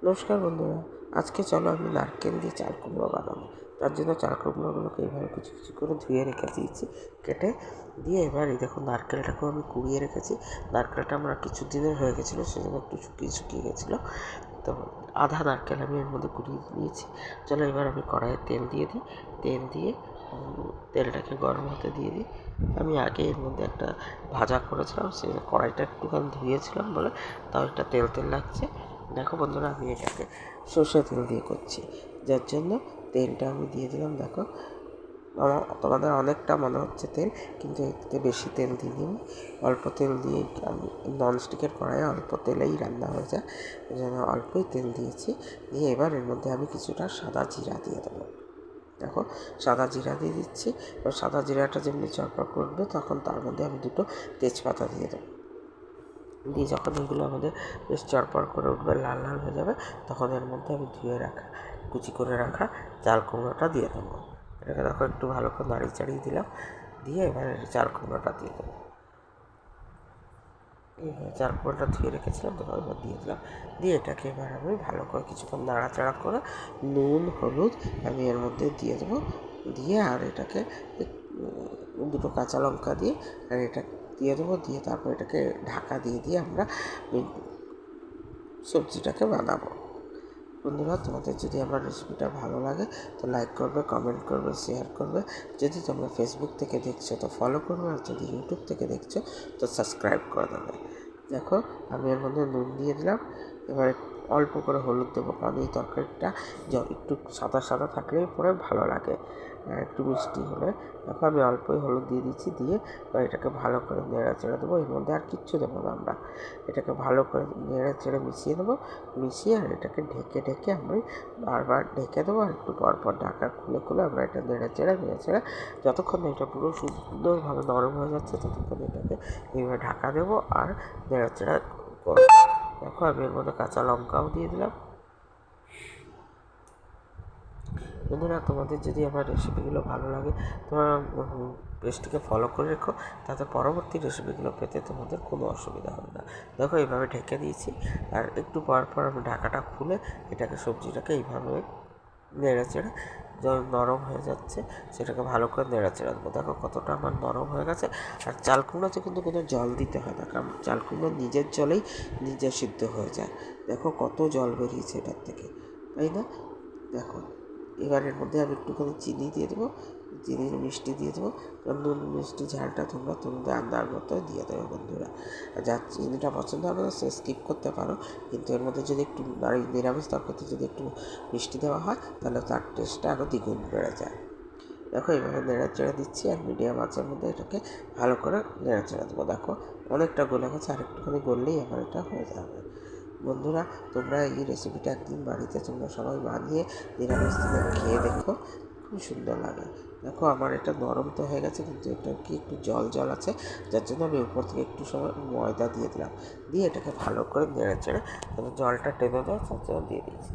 নমস্কার বন্ধুরা, আজকে চলো আমি নারকেল দিয়ে চাল কুমড়ো বানাবো। তার জন্য চাল কুমড়োগুলোকে এইভাবে কিছু কিছু করে ধুয়ে রেখে দিয়েছি, কেটে দিয়ে এবার এই দেখুন নারকেলটাকেও আমি কুড়িয়ে রেখেছি। নারকেলটা আমার কিছু দিনের হয়ে গেছিলো, সেজন্য একটু শুকিয়ে শুকিয়ে গেছিলো। তো আধা নারকেল আমি এর মধ্যে কুড়িয়ে নিয়েছি। চলো এবার আমি কড়াইয়ে তেল দিয়ে দিই। তেল দিয়ে তেলটাকে গরম হতে দিয়ে দিই। আমি আগে এর মধ্যে একটা ভাজা করেছিলাম, সেই কড়াইটা একটুখানি ধুয়েছিলাম বলে তাও একটা তেল তেল লাগছে। দেখো বন্ধুরা, আমি এটাকে সর্ষে তেল দিয়ে করছি, যার জন্য তেলটা আমি দিয়ে দিলাম। দেখো তোমাদের অনেকটা মনে হচ্ছে তেল, কিন্তু এতে বেশি তেল দিইনি, অল্প তেল দিয়ে আমি ননস্টিকের কড়াইয়ে অল্প তেলেই রান্না হয়ে যায়, এই জন্য অল্পই তেল দিয়েছি। দিয়ে এবার এর মধ্যে আমি কিছুটা সাদা জিরা দিয়ে দেবো। দেখো সাদা জিরা দিয়ে দিচ্ছি। এবার সাদা জিরাটা যেমনি চড়পড় করবে তখন তার মধ্যে আমি দুটো তেজপাতা দিয়ে দেবো। দিয়ে যখন এগুলো আমাদের বেশ চড়পড় করে উঠবে, লাল লাল হয়ে যাবে, তখন এর মধ্যে আমি ধুয়ে রাখা কুচি করে রাখা চাল কুমড়োটা দিয়ে দেবো। এটাকে দেখো একটু ভালো করে নাড়িয়ে চাড়িয়ে দিলাম, দিয়ে এবার চাল কুমড়োটা দিয়ে দেবো। চাল কুমড়োটা ধুয়ে রেখেছিলাম, দেখো এবার দিয়ে দিলাম। দিয়ে এটাকে এবার আমি ভালো করে কিছুক্ষণ নাড়াচাড়া করে নুন হলুদ আমি এর মধ্যে দিয়ে দেবো। দিয়ে আর এটাকে দুটো কাঁচা লঙ্কা দিয়ে আর এটা দিয়ে দেবো। দিয়ে তারপর এটাকে ঢাকা দিয়ে দিয়ে আমরা সবজিটাকে বানাবো। বন্ধুরা, তোমাদের যদি আমার রেসিপিটা ভালো লাগে তো লাইক করবে, কমেন্ট করবে, শেয়ার করবে। যদি তোমরা ফেসবুক থেকে দেখছো তো ফলো করবে, আর যদি ইউটিউব থেকে দেখছো তো সাবস্ক্রাইব করে দেবে। দেখো আমি এর মধ্যে নুন দিয়ে দিলাম। এবার অল্প করে হলুদ দেবো, কারণ এই তরকারিটা একটু সাদা সাদা থাকলেই পরে ভালো লাগে, একটু মিষ্টি হলে। দেখো আমি অল্পই হলুদ দিয়ে দিচ্ছি। দিয়ে এবার এটাকে ভালো করে নেড়ে চেড়ে দেবো। এর মধ্যে আর কিচ্ছু দেবো না, আমরা এটাকে ভালো করে নেড়ে চেড়ে মিশিয়ে দেবো। মিশিয়ে আর এটাকে ঢেকে ঢেকে আমি বারবার ঢেকে দেবো, আর একটু পরপর ঢাকা খুলে খুলে আমরা এটা নেড়ে চেড়ে যতক্ষণ না এটা পুরো সুন্দরভাবে নরম হয়ে যাচ্ছে ততক্ষণ এটাকে এইভাবে ঢাকা দেবো আর নেড়ে চেড়ে করবো। দেখো আমি এর মধ্যে কাঁচা লঙ্কাও দিয়ে দিলাম। বন্ধুরা, তোমাদের যদি আমার রেসিপিগুলো ভালো লাগে তোমরা পেজটিকে ফলো করে রেখো, তাতে পরবর্তী রেসিপিগুলো পেতে তোমাদের কোনো অসুবিধা হবে না। দেখো এইভাবে ঢেকে দিয়েছি, আর একটু পর পর আমি ঢাকাটা খুলে এটাকে সবজিটাকে এইভাবে নেড়ে চেড়ে যখন নরম হয়ে যাচ্ছে সেটাকে ভালো করে নেড়ে চেড়ে দেবো। দেখো কতটা আমার নরম হয়ে গেছে। আর চাল কুমড়োতে কিন্তু কোনো জল দিতে হয় না, কারণ চাল কুমড়ো নিজের জলেই নিজে সিদ্ধ হয়ে যায়। দেখো কত জল বেরিয়েছে এটার থেকে, তাই না? দেখো এবার এর মধ্যে আমি একটুখানি চিনি দিয়ে দেবো, চিনির মিষ্টি দিয়ে দেবো। নুন মিষ্টি ঝালটা তোমরা তোমাদের আন্দাজ মতো দিয়ে দেবে বন্ধুরা। আর যার চিনিটা পছন্দ হবে না সে স্কিপ করতে পারো, কিন্তু এর মধ্যে যদি একটু নিরামিষ তরকারিতে যদি একটু মিষ্টি দেওয়া হয় তাহলে তার টেস্টটা আরও দ্বিগুণ বেড়ে যায়। দেখো এইভাবে নেড়ে চেড়ে দিচ্ছি, আর মিডিয়াম আঁচের মধ্যে এটাকে ভালো করে নেড়ে চেড়ে দেবো। দেখো অনেকটা গলে গেছে, আর একটুখানি গললেই আমার এটা হয়ে যাবে। বন্ধুরা, তোমরা এই রেসিপিটা একদিন বাড়িতে তোমরা সবাই বানিয়ে নিরামিষ দিনে খেয়ে দেখো, খুব সুন্দর লাগে। দেখো আমার এটা নরম তো হয়ে গেছে, কিন্তু এটা কি একটু জল জল আছে, যার জন্য আমি উপর থেকে একটু সময় ময়দা দিয়ে দিলাম। দিয়ে এটাকে ভালো করে নেড়ে চেড়ে জলটা টেনে দেয় তার জন্য দিয়ে দিয়েছি।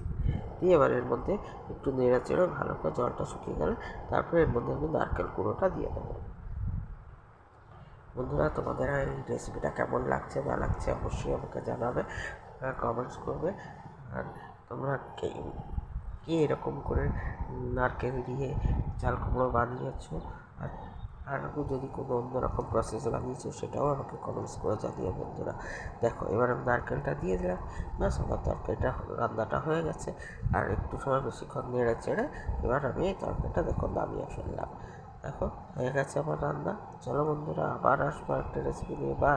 দিয়ে এবার এর মধ্যে একটু নেড়ে চেড়ে ভালো করে জলটা শুকিয়ে গেলে তারপরে এর মধ্যে আমি নারকেল কুড়োটা দিয়ে দেবো। বন্ধুরা, তোমাদের এই রেসিপিটা কেমন লাগছে না লাগছে অবশ্যই আমাকে জানাবে, কমেন্টস করবে। আর তোমরা কে এরকম করে নারকেল দিয়ে চাল কুমড়ো বানিয়েছো, আর যদি কোনো অন্যরকম প্রসেসে বানিয়েছো সেটাও আমাকে কমেন্টস করে জানিও বন্ধুরা। দেখো এবার আমি নারকেলটা দিয়ে দিলাম, ব্যাস আমার তরকারিটা রান্নাটা হয়ে গেছে। আর একটু সময় বেশিক্ষণ নেড়ে চেড়ে এবার আমি এই তরকারিটা দেখো নামিয়ে ফেললাম। দেখো হয়ে গেছে আমার রান্না। চলো বন্ধুরা, আবার আসবো একটা রেসিপি নিয়ে। বা